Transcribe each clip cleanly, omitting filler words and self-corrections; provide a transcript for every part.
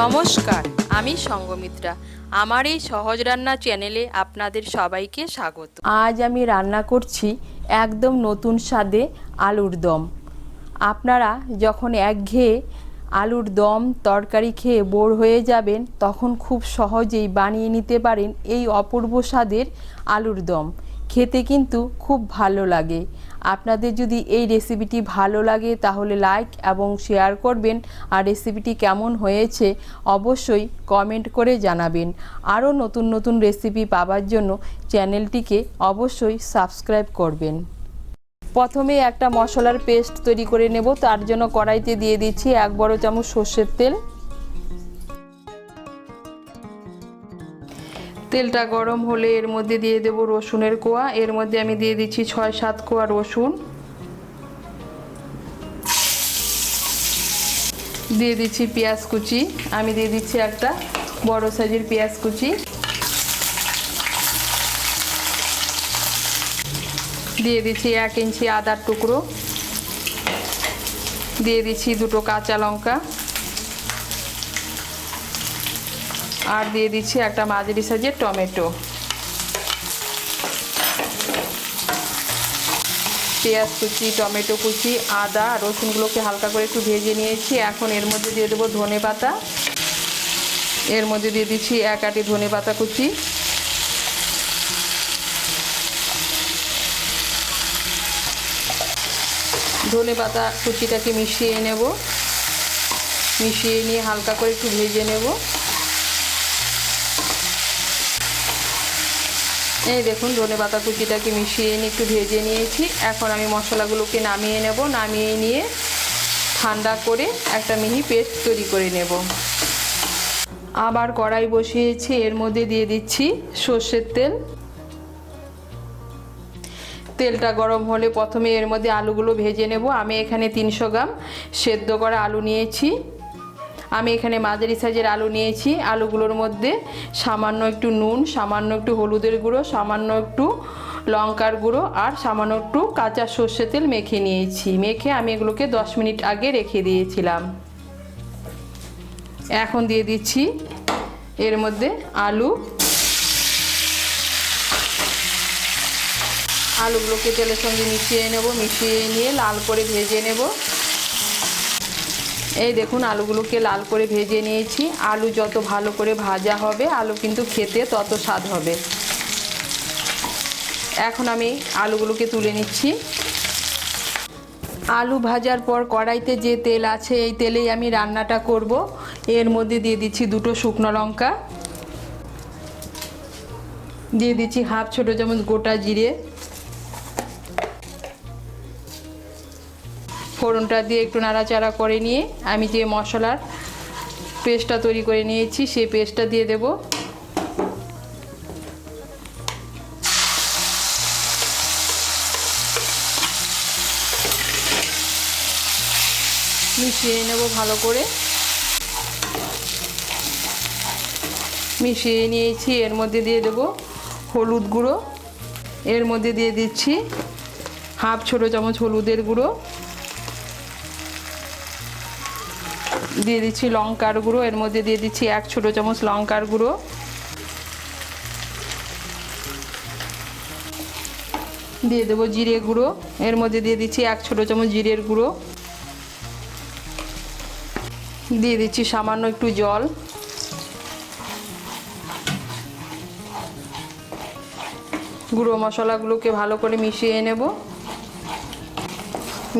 নমস্কার, আমি সঙ্গমিত্রা। আমার এই সহজ রান্না চ্যানেলে আপনাদের সবাইকে স্বাগত। আজ আমি রান্না করছি একদম নতুন স্বাদে আলুর দম। আপনারা যখন একঘেয়ে আলুর দম তরকারি খেয়ে বোর হয়ে যাবেন, তখন খুব সহজেই বানিয়ে নিতে পারেন এই অপূর্ব স্বাদের আলুর দম। খেতে কিন্তু খুব ভালো লাগে। আপনাদের যদি এই রেসিপিটি ভালো লাগে তাহলে লাইক এবং শেয়ার করবেন, আর রেসিপিটি কেমন হয়েছে অবশ্যই কমেন্ট করে জানাবেন। আরও নতুন নতুন রেসিপি পাওয়ার জন্য চ্যানেলটিকে অবশ্যই সাবস্ক্রাইব করবেন। প্রথমে একটা মশলার পেস্ট তৈরি করে নেব। তার জন্য কড়াইতে দিয়ে দিচ্ছি 1 বড় চামচ সর্ষের তেল। তেলটা গরম হলে এর মধ্যে দিয়ে দেব রসুনের কোয়া। এর মধ্যে আমি দিয়ে দিচ্ছি 6-7 কোয়া রসুন। দিয়ে দিচ্ছি পেঁয়াজ কুচি। আমি দিয়ে দিচ্ছি একটা বড় সাইজের পেঁয়াজ কুচি। দিয়ে দিচ্ছি 1 ইঞ্চি আদার টুকরো। দিয়ে দিচ্ছি 2টো কাঁচা লঙ্কা। আর দিয়ে দিচ্ছি একটা মাঝারি সাইজের টমেটো। পেঁয়াজ কুচি, টমেটো কুচি, আদা, রসুনগুলোকে হালকা করে একটু ভেজে নিয়েছি। এখন এর মধ্যে দিয়ে দেবো ধনে পাতা। এর মধ্যে দিয়ে দিচ্ছি 1 আঁটি ধনে পাতা কুচি। ধনে পাতা কুচিটাকে মিশিয়ে নেব। মিশিয়ে নিয়ে হালকা করে একটু ভেজে নেব। এই দেখুন, ধনে পাতা কুচিটাকে মিশিয়ে নিয়ে একটু ভেজে নিয়েছি। এখন আমি মশলাগুলোকে নামিয়ে নেব। নামিয়ে নিয়ে ঠান্ডা করে একটা মিহি পেস্ট তৈরি করে নেব। আবার কড়াই বসিয়েছি। এর মধ্যে দিয়ে দিচ্ছি সর্ষের তেল। তেলটা গরম হলে প্রথমে এর মধ্যে আলুগুলো ভেজে নেব। আমি এখানে 300 গ্রাম সেদ্ধ করা আলু নিয়েছি। আমি এখানে মাঝারি সাইজের আলু নিয়েছি। আলুগুলোর মধ্যে সামান্য একটু নুন, সামান্য একটু হলুদের গুঁড়ো, সামান্য একটু লঙ্কার গুঁড়ো আর সামান্য একটু কাঁচা সর্ষের তেল মেখে নিয়েছি। মেখে আমি এগুলোকে 10 মিনিট আগে রেখে দিয়েছিলাম। এখন দিয়ে দিচ্ছি এর মধ্যে আলু। আলুগুলোকে তেলের সঙ্গে মিশিয়ে নেব। মিশিয়ে নিয়ে লাল করে ভেজে নেব। এই দেখুন, আলুগুলোকে লাল করে ভেজে নিয়েছি। আলু যত ভালো করে ভাজা হবে, আলু কিন্তু খেতে তত স্বাদ হবে। এখন আমি আলুগুলোকে তুলে নিচ্ছি। আলু ভাজার পর কড়াইতে যে তেল আছে, এই তেলেই আমি রান্নাটা করব। এর মধ্যে দিয়ে দিচ্ছি 2টো শুকনো লঙ্কা। দিয়ে দিচ্ছি 1/2 ছোট চামচ গোটা জিরে। ফোড়নটা দিয়ে একটু নাড়াচাড়া করে নিয়ে আমি যে মশলার পেস্টটা তৈরি করে নিয়েছি সেই পেস্টটা দিয়ে দেব। মিশিয়ে নেব ভালো করে। মিশিয়ে নিয়েছি। এর মধ্যে দিয়ে দেব হলুদ গুঁড়ো। এর মধ্যে দিয়ে দিচ্ছি 1/2 ছোট চামচ হলুদের গুঁড়ো। দিয়ে দিচ্ছি লঙ্কার গুঁড়ো। এর মধ্যে দিয়ে দিচ্ছি 1 ছোট চামচ লঙ্কার গুঁড়ো। দিয়ে দেবো জিরে গুঁড়ো। এর মধ্যে দিয়ে দিচ্ছি 1 ছোট চামচ জিরের গুঁড়ো। দিয়ে দিচ্ছি সামান্য একটু জল। গুঁড়ো মশলাগুলোকে ভালো করে মিশিয়ে নেব।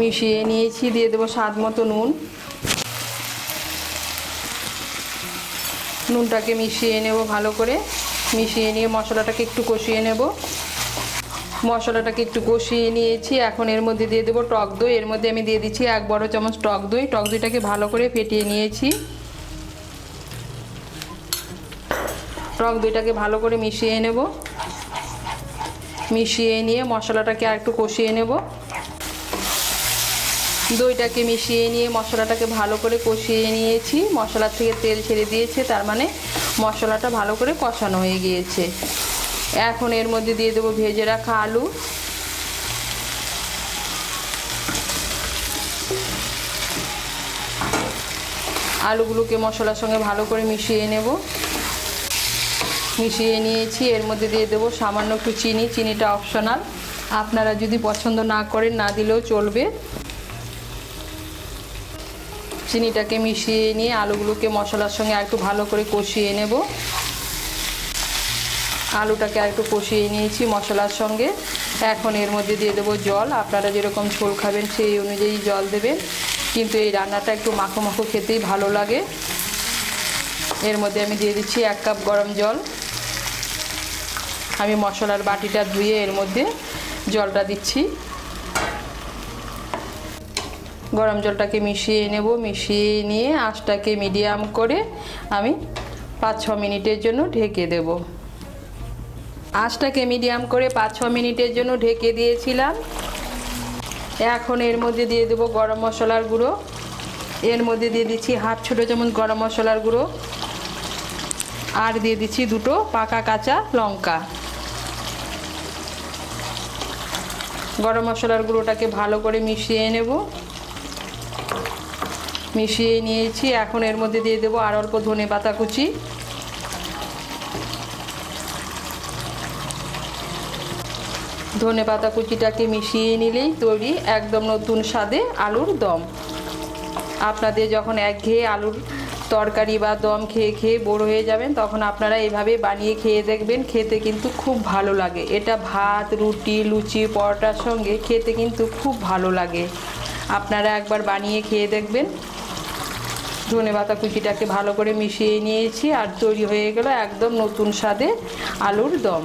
মিশিয়ে নিয়েছি। দিয়ে দেবো স্বাদ মতো নুন। নুনটাকে মিশিয়ে নেব ভালো করে। মিশিয়ে নিয়ে মশলাটাকে একটু কষিয়ে নেব। মশলাটাকে একটু কষিয়ে নিয়েছি। এখন এর মধ্যে দিয়ে দেবো টক দই। এর মধ্যে আমি দিয়ে দিচ্ছি 1 বড় চামচ টক দই। টক দইটাকে ভালো করে ফেটিয়ে নিয়েছি। টক দইটাকে ভালো করে মিশিয়ে নেব। মিশিয়ে নিয়ে মশলাটাকে আর একটু কষিয়ে নেব। দইটাকে মিশিয়ে নিয়ে মশলাটাকে ভালো করে কষিয়ে নিয়েছি। মশলা থেকে তেল ছেড়ে দিয়েছে, তার মানে মশলাটা ভালো করে কষানো হয়ে গিয়েছে। এখন এর মধ্যে দিয়ে দেবো ভেজে রাখা আলু। আলুগুলোকে মশলার সঙ্গে ভালো করে মিশিয়ে নেব। মিশিয়ে নিয়েছি, এর মধ্যে দিয়ে দেবো সামান্য একটু চিনি। চিনিটা অপশনাল, আপনারা যদি পছন্দ না করেন না দিলেও চলবে। চিনিটাকে মিশিয়ে নিয়ে আলুগুলোকে মশলার সঙ্গে আর একটু ভালো করে কষিয়ে নেব। আলুটাকে আর একটু কষিয়ে নিয়েছি মশলার সঙ্গে। এখন এর মধ্যে দিয়ে দেবো জল। আপনারা যেরকম ঝোল খাবেন সেই অনুযায়ী জল দেবেন, কিন্তু এই রান্নাটা একটু মাখো মাখো খেতেই ভালো লাগে। এর মধ্যে আমি দিয়ে দিচ্ছি 1 কাপ গরম জল। আমি মশলার বাটিটা ধুয়ে এর মধ্যে জলটা দিচ্ছি। গরম জলটাকে মিশিয়ে নেব। মিশিয়ে নিয়ে আঁচটাকে মিডিয়াম করে আমি 5-6 মিনিটের জন্য ঢেকে দেব। আঁচটাকে মিডিয়াম করে 5-6 মিনিটের জন্য ঢেকে দিয়েছিলাম। এখন এর মধ্যে দিয়ে দেবো গরম মশলার গুঁড়ো। এর মধ্যে দিয়ে দিচ্ছি 1/2 ছোটো চামচ গরম মশলার গুঁড়ো, আর দিয়ে দিচ্ছি 2টো পাকা কাঁচা লঙ্কা। গরম মশলার গুঁড়োটাকে ভালো করে মিশিয়ে নেব। মিশিয়ে নিয়েছি। এখন এর মধ্যে দিয়ে দেবো আর অল্প ধনেপাতা কুচি। ধনেপাতা কুচিটাকে মিশিয়ে নিলেই তৈরি একদম নতুন স্বাদে আলুর দম। আপনাদের যখন একঘেয়ে আলুর তরকারি বা দম খেয়ে খেয়ে বোর হয়ে যাবেন, তখন আপনারা এভাবে বানিয়ে খেয়ে দেখবেন, খেতে কিন্তু খুব ভালো লাগে। এটা ভাত, রুটি, লুচি, পরোটার সঙ্গে খেতে কিন্তু খুব ভালো লাগে। আপনারা একবার বানিয়ে খেয়ে দেখবেন। ধনেপাতা কুচিটাকে ভালো করে মিশিয়ে নিয়েছি, আর তৈরি হয়ে গেল একদম নতুন স্বাদে আলুর দম।